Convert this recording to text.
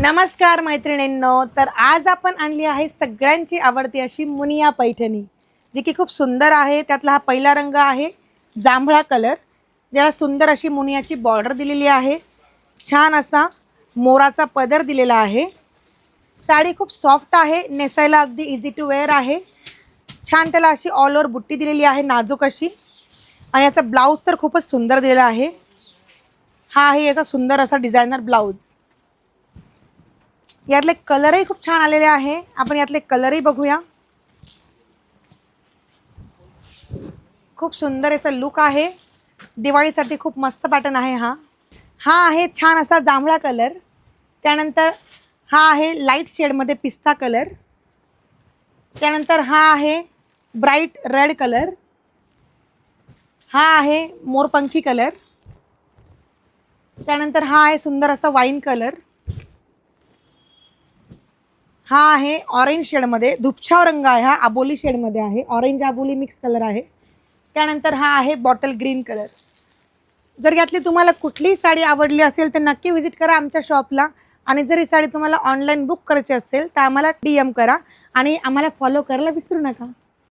नमस्कार मैत्रिणींनो, तर आज आपण आणली आहे सगळ्यांची आवडती अशी मुनिया पैठणी, जी की खूप सुंदर आहे। त्यातला हा पहिला रंग आहे जांभळा कलर, ज्याला सुंदर अशी मुनियाची बॉर्डर दिलेली आहे। छान असा मोराचा पदर दिलेला आहे। साडी खूप सॉफ्ट आहे, नेसायला अगदी इझी टू वेअर आहे। छान त्याला अशी ऑल ओव्हर बुट्टी दिलेली आहे नाजूक अशी, आणि याचा ब्लाउज तर खूपच सुंदर दिलेला आहे। हा आहे याचा सुंदर असा डिझायनर ब्लाउज। यातले कलरही खूप छान आलेले आहे। आपण यातले कलरही बघूया। खूप सुंदर याचा लुक आहे। दिवाळीसाठी खूप मस्त पॅटर्न आहे हा आहे छान असा जांभळा कलर। त्यानंतर हा आहे लाईट शेडमध्ये पिस्ता कलर। त्यानंतर हा आहे ब्राईट रेड कलर। हा आहे मोरपंखी कलर। त्यानंतर हा आहे सुंदर असा वाईन कलर। हा आहे ऑरेंज शेडमध्ये, धुपछाव रंग आहे हा, आबोली शेडमध्ये आहे, ऑरेंज आबोली मिक्स कलर आहे। त्यानंतर हा आहे बॉटल ग्रीन कलर। जर यातली तुम्हाला कुठलीही साडी आवडली असेल तर नक्की व्हिजिट करा आमच्या शॉपला। आणि जर ही साडी तुम्हाला ऑनलाईन बुक करायची असेल तर आम्हाला DM करा आणि आम्हाला फॉलो करायला विसरू नका।